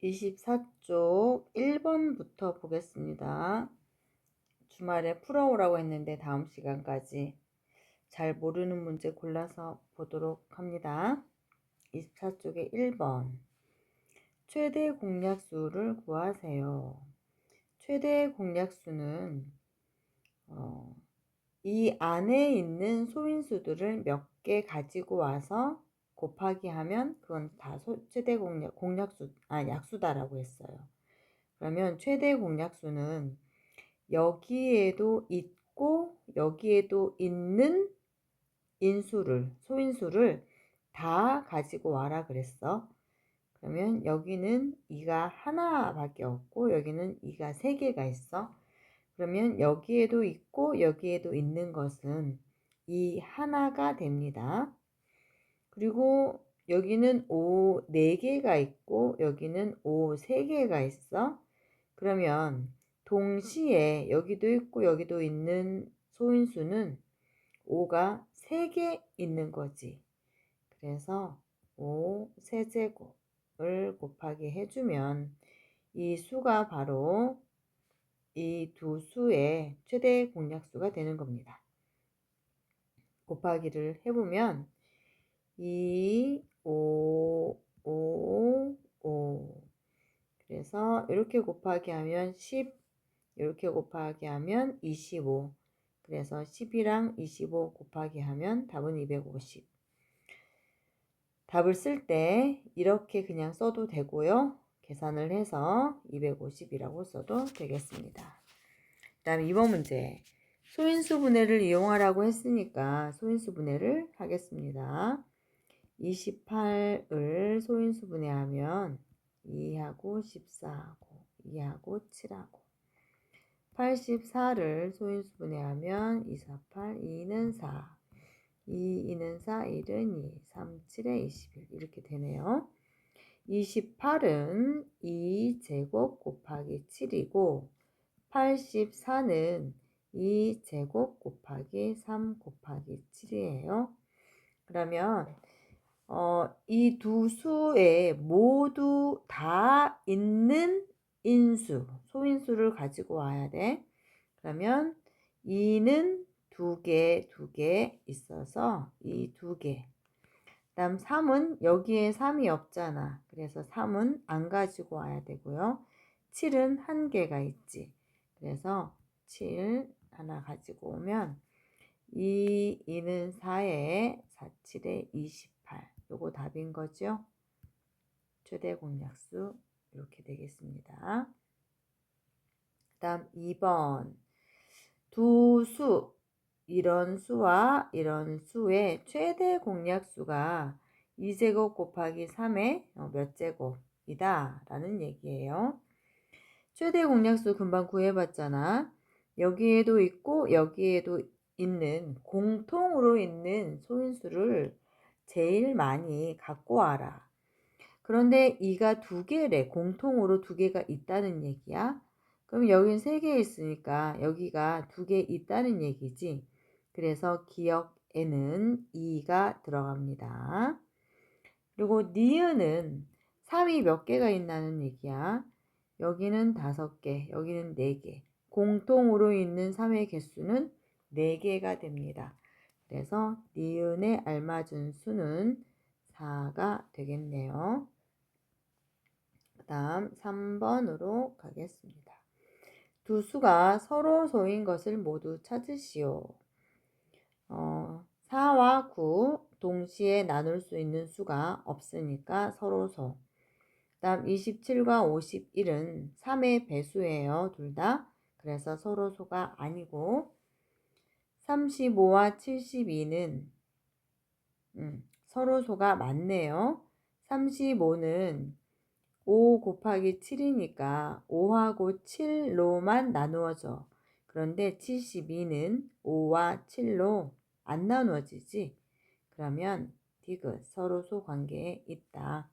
24쪽 1번부터 보겠습니다. 주말에 풀어오라고 했는데 다음 시간까지 잘 모르는 문제 골라서 보도록 합니다. 24쪽에 1번 최대 공약수를 구하세요. 최대 공약수는 이 안에 있는 소인수들을 몇 개 가지고 와서 곱하기 하면 그건 다 최대 약수다라고 했어요. 그러면 최대 공약수는 여기에도 있고 여기에도 있는 소인수를 다 가지고 와라 그랬어. 그러면 여기는 2가 하나밖에 없고 여기는 2가 3개가 있어. 그러면 여기에도 있고 여기에도 있는 것은 이 하나가 됩니다. 그리고 여기는 5 4개가 있고 여기는 5 3개가 있어. 그러면 동시에 여기도 있고 여기도 있는 소인수는 5가 3개 있는 거지. 그래서 5 세제곱을 곱하기 해주면 이 수가 바로 이 두 수의 최대 공약수가 되는 겁니다. 곱하기를 해보면 2, 5, 5, 5 그래서 이렇게 곱하기 하면 10 이렇게 곱하기 하면 25 그래서 10이랑 25 곱하기 하면 답은 250 답을 쓸 때 이렇게 그냥 써도 되고요. 계산을 해서 250이라고 써도 되겠습니다. 그 다음에 2번 문제 소인수 분해를 이용하라고 했으니까 소인수 분해를 하겠습니다. 28을 소인수 분해하면 2하고 14하고 2하고 7하고 84를 소인수 분해하면 2, 4, 8, 2는 4 2, 2는 4, 1은 2, 3, 7에 21 이렇게 되네요. 28은 2제곱 곱하기 7이고 84는 2제곱 곱하기 3 곱하기 7이에요. 그러면 이 두 수에 모두 다 있는 소인수를 가지고 와야 돼. 그러면 2는 2개 있어서 이 2개. 다음 3은 여기에 3이 없잖아. 그래서 3은 안 가지고 와야 되고요. 7은 1개가 있지. 그래서 7 하나 가지고 오면 2는 4에 4, 7에 28. 요거 답인 거죠. 최대 공약수 이렇게 되겠습니다. 다음 2번 두 수 이런 수와 이런 수의 최대 공약수가 2제곱 곱하기 3의 몇 제곱이다 라는 얘기예요. 최대 공약수 금방 구해봤잖아. 여기에도 있고 여기에도 있는 공통으로 있는 소인수를 제일 많이 갖고 와라. 그런데 2가 2개래. 공통으로 2개가 있다는 얘기야. 그럼 여긴 3개 있으니까 여기가 2개 있다는 얘기지. 그래서 기억에는 2가 들어갑니다. 그리고 니은은 3이 몇 개가 있다는 얘기야. 여기는 5개, 여기는 4개. 공통으로 있는 3의 개수는 4개가 됩니다. 그래서 니은에 알맞은 수는 4가 되겠네요. 그 다음 3번으로 가겠습니다. 두 수가 서로 소인 것을 모두 찾으시오. 4와 9 동시에 나눌 수 있는 수가 없으니까 서로 소. 그 다음 27과 51은 3의 배수예요. 둘 다. 그래서 서로 소가 아니고 35와 72는 서로 소가 맞네요. 35는 5 곱하기 7이니까 5하고 7로만 나누어져. 그런데 72는 5와 7로 안 나누어지지. 그러면 디귿 서로소 관계에 있다.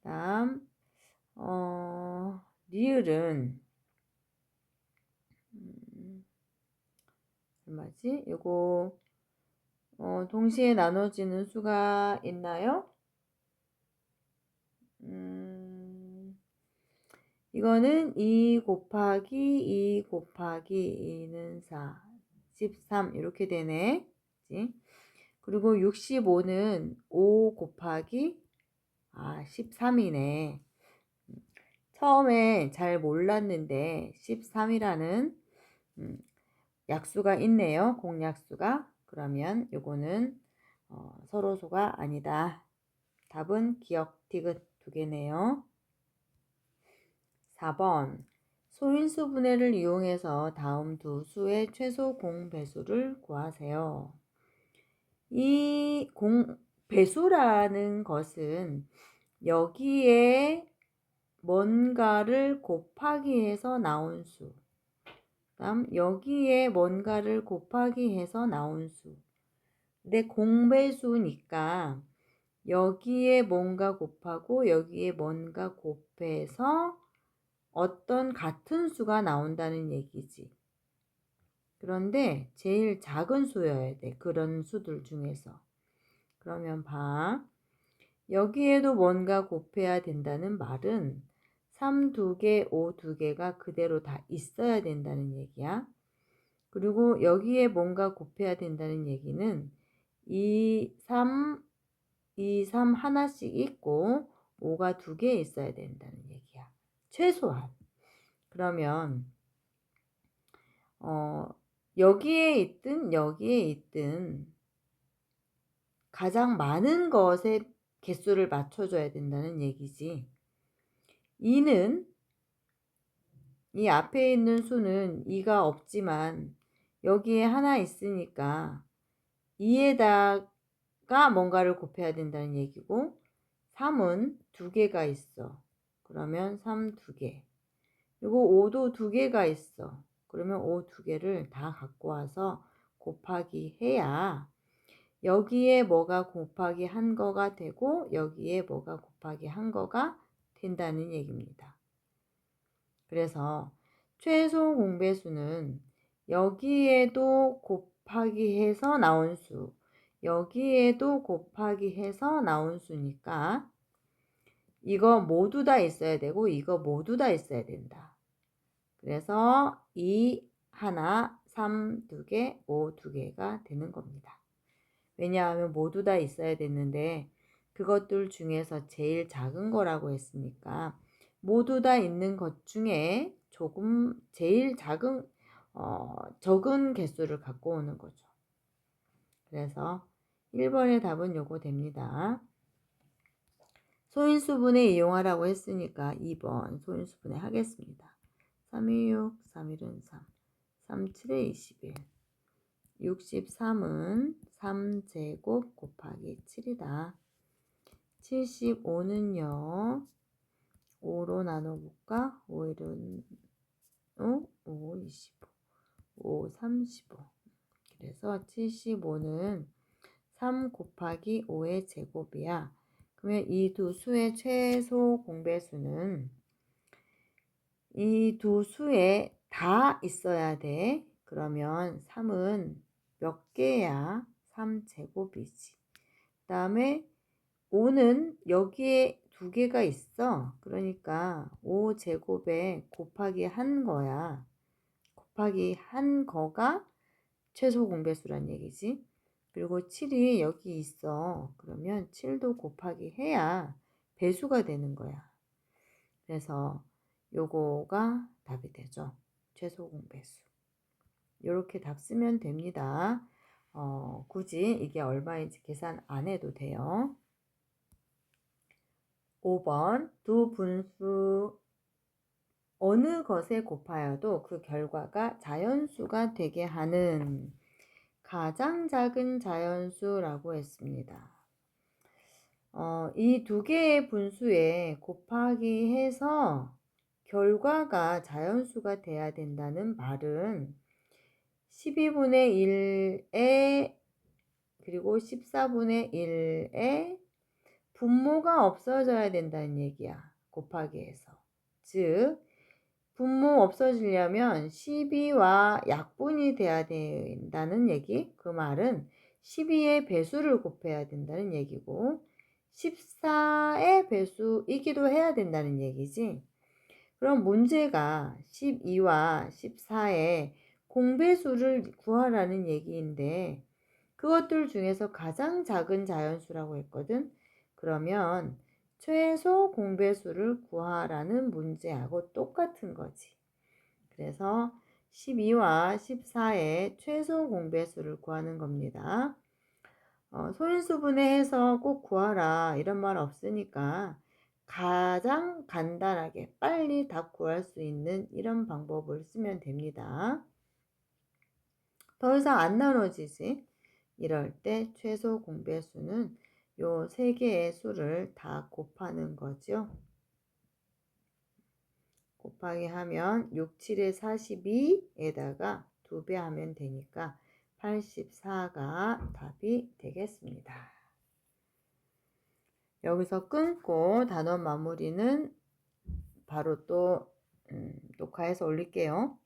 다음 리을은 얼마지? 요거 동시에 나눠지는 수가 있나요? 이거는 2 곱하기 2 곱하기 2는 4, 13 이렇게 되네. 그치? 그리고 65는 5 곱하기 13이네. 처음에 잘 몰랐는데 13이라는 약수가 있네요. 공약수가. 그러면 요거는 서로소가 아니다. 답은 기억 디귿 두 개네요. 4번 소인수 분해를 이용해서 다음 두 수의 최소 공배수를 구하세요. 이 배수라는 것은 여기에 뭔가를 곱하기 해서 나온 수, 그다음 여기에 뭔가를 곱하기 해서 나온 수. 근데 공배수니까 여기에 뭔가 곱하고 여기에 뭔가 곱해서 어떤 같은 수가 나온다는 얘기지. 그런데 제일 작은 수여야 돼. 그런 수들 중에서. 그러면 봐. 여기에도 뭔가 곱해야 된다는 말은 3 2개, 5 2개가 그대로 다 있어야 된다는 얘기야. 그리고 여기에 뭔가 곱해야 된다는 얘기는 2, 3 하나씩 있고 5가 2개 있어야 된다는 얘기야. 최소한. 그러면 여기에 있든 가장 많은 것의 개수를 맞춰줘야 된다는 얘기지. 2는 이 앞에 있는 수는 2가 없지만 여기에 하나 있으니까 2에다가 뭔가를 곱해야 된다는 얘기고 3은 2개가 있어. 그러면 3 2개. 그리고 5도 2개가 있어. 그러면 5 2개를 다 갖고 와서 곱하기 해야 여기에 뭐가 곱하기 한 거가 되고 여기에 뭐가 곱하기 한 거가 된다는 얘기입니다. 그래서 최소 공배수는 여기에도 곱하기 해서 나온 수, 여기에도 곱하기 해서 나온 수니까 이거 모두 다 있어야 되고 이거 모두 다 있어야 된다. 그래서 2 하나, 3 2개, 5 2개가 되는 겁니다. 왜냐하면 모두 다 있어야 됐는데 그것들 중에서 제일 작은 거라고 했으니까 모두 다 있는 것 중에 조금 제일 적은 개수를 갖고 오는 거죠. 그래서 1번의 답은 요거 됩니다. 소인수분해 이용하라고 했으니까 2번 소인수분해 하겠습니다. 3, 2, 6, 3, 1은 3, 3, 7에 21, 63은 3제곱 곱하기 7이다. 75는요. 5로 나눠볼까? 5, 1은 5, 25, 5, 35. 그래서 75는 3 곱하기 5의 제곱이야. 그러면 이 두 수의 최소 공배수는 이 두 수에 다 있어야 돼. 그러면 3은 몇 개야? 3제곱이지. 그 다음에 5는 여기에 2개가 있어. 그러니까 5제곱에 곱하기 한 거야. 곱하기 한 거가 최소 공배수란 얘기지. 그리고 7이 여기 있어. 그러면 7도 곱하기 해야 배수가 되는 거야. 그래서 요거가 답이 되죠. 최소 공배수. 이렇게 답 쓰면 됩니다. 굳이 이게 얼마인지 계산 안 해도 돼요. 5번 두 분수 어느 것에 곱하여도 그 결과가 자연수가 되게 하는 가장 작은 자연수라고 했습니다. 이 두 개의 분수에 곱하기 해서 결과가 자연수가 돼야 된다는 말은 12분의 1에 그리고 14분의 1에 분모가 없어져야 된다는 얘기야. 곱하기 해서. 즉 분모 없어지려면 12와 약분이 돼야 된다는 얘기. 그 말은 12의 배수를 곱해야 된다는 얘기고 14의 배수이기도 해야 된다는 얘기지. 그럼 문제가 12와 14의 공배수를 구하라는 얘기인데 그것들 중에서 가장 작은 자연수라고 했거든. 그러면 최소 공배수를 구하라는 문제하고 똑같은 거지. 그래서 12와 14의 최소 공배수를 구하는 겁니다. 소인수분해해서 꼭 구하라 이런 말 없으니까 가장 간단하게 빨리 답 구할 수 있는 이런 방법을 쓰면 됩니다. 더 이상 안 나눠지지? 이럴 때 최소 공배수는 요 세 개의 수를 다 곱하는 거죠. 곱하기 하면 6, 7에 42에다가 2배 하면 되니까 84가 답이 되겠습니다. 여기서 끊고 단원 마무리는 바로 또 녹화해서 올릴게요.